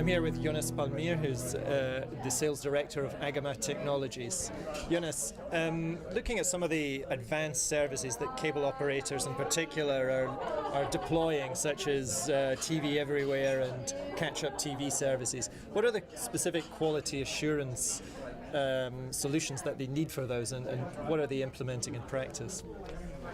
I'm here with Jona Palmer, who's the sales director of Agama Technologies. Jonas, looking at some of the advanced services that cable operators in particular are deploying, such as TV Everywhere and catch-up TV services, what are the specific quality assurance solutions that they need for those, and what are they implementing in practice?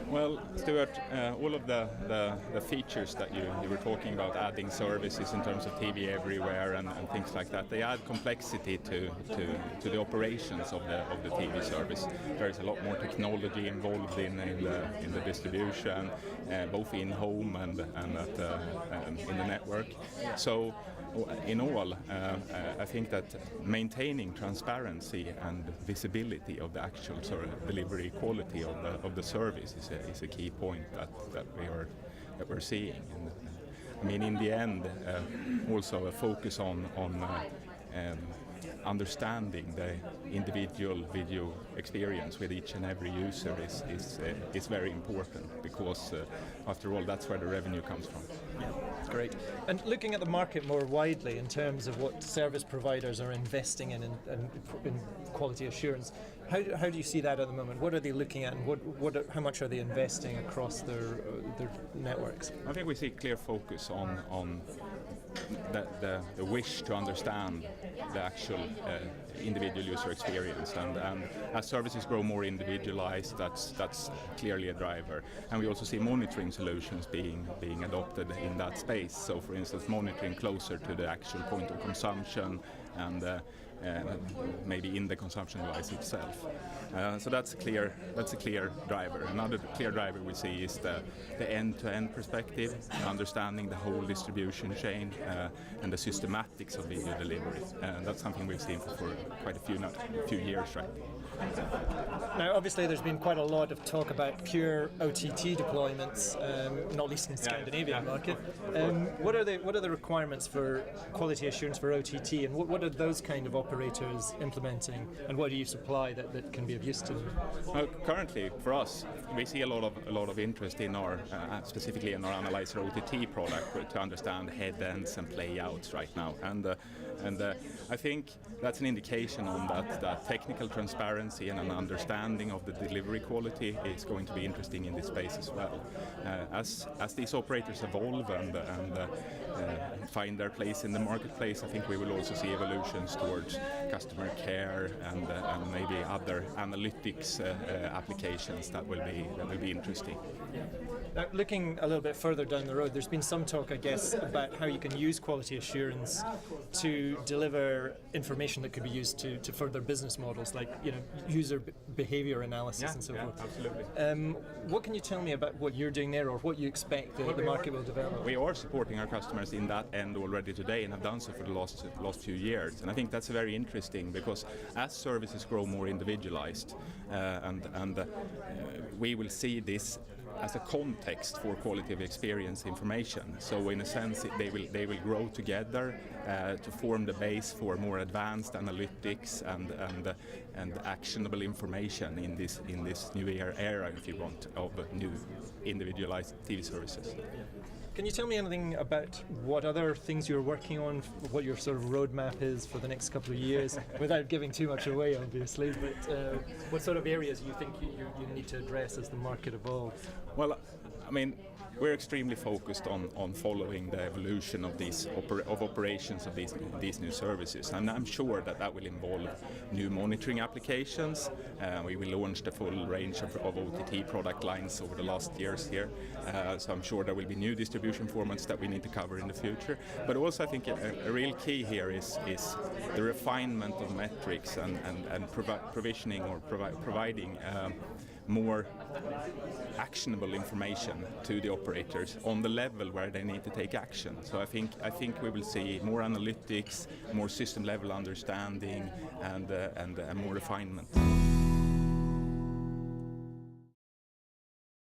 Well, Stuart, all of the features that you were talking about, adding services in terms of TV Everywhere and things like that, they add complexity to the operations of the TV service. There is a lot more technology involved in the distribution, both in home and in the network. So, in all, I think that maintaining transparency and visibility of the actual sort of delivery quality of the service is a key point that we're seeing. And, I mean, in the end, also a focus on understanding the individual video experience with each and every user is very important, because after all, that's where the revenue comes from. Yeah, great. And looking at the market more widely in terms of what service providers are investing in quality assurance, how do you see that at the moment? What are they looking at, and how much are they investing across their networks? I think we see clear focus on the wish to understand the actual individual user experience, and as services grow more individualized, that's clearly a driver. And we also see monitoring solutions being adopted in that space. So, for instance, monitoring closer to the actual point of consumption and maybe in the consumption device itself. So that's a clear driver. Another clear driver we see is the end-to-end perspective, understanding the whole distribution chain and the systematics of video delivery. That's something we've seen for quite a few years, right? Now, obviously, there's been quite a lot of talk about pure OTT deployments, not least in the Scandinavian market. What are the requirements for quality assurance for OTT, and what are those kind of operators implementing, and what do you supply that can be of use to them? Currently, for us, we see a lot of interest in our specifically in our Analyzer OTT product to understand head-ends and playouts right now, and I think that's an indication on that technical transparency and an understanding of the delivery quality is going to be interesting in this space as well. As these operators evolve and find their place in the marketplace, I think we will also see evolutions towards customer care and maybe other analytics applications that will be interesting. Yeah. Now, looking a little bit further down the road, there's been some talk, I guess, about how you can use quality assurance to deliver information that could be used to further business models, like user behavior analysis and so forth. Absolutely. What can you tell me about what you're doing there, or what you expect the market will develop? We are supporting our customers in that end already today, and have done so for the last few years. And I think that's very interesting, because as services grow more individualized, we will see this as a context for quality of experience information. So in a sense, they will grow together to form the base for more advanced analytics and actionable information in this new era, if you want, of new individualized TV services. Can you tell me anything about what other things you're working on, what your sort of roadmap is for the next couple of years, without giving too much away, obviously, but what sort of areas you think you need to address as the market evolves? Well, I mean, we're extremely focused on following the evolution of operations of these new services, and I'm sure that will involve new monitoring applications. We will launch the full range of OTT product lines over the last years here, so I'm sure there will be new distribution formats that we need to cover in the future. But also, I think a real key here is the refinement of metrics and provisioning or providing more actionable information to the operators on the level where they need to take action. So I think we will see more analytics, more system level understanding, and more refinement.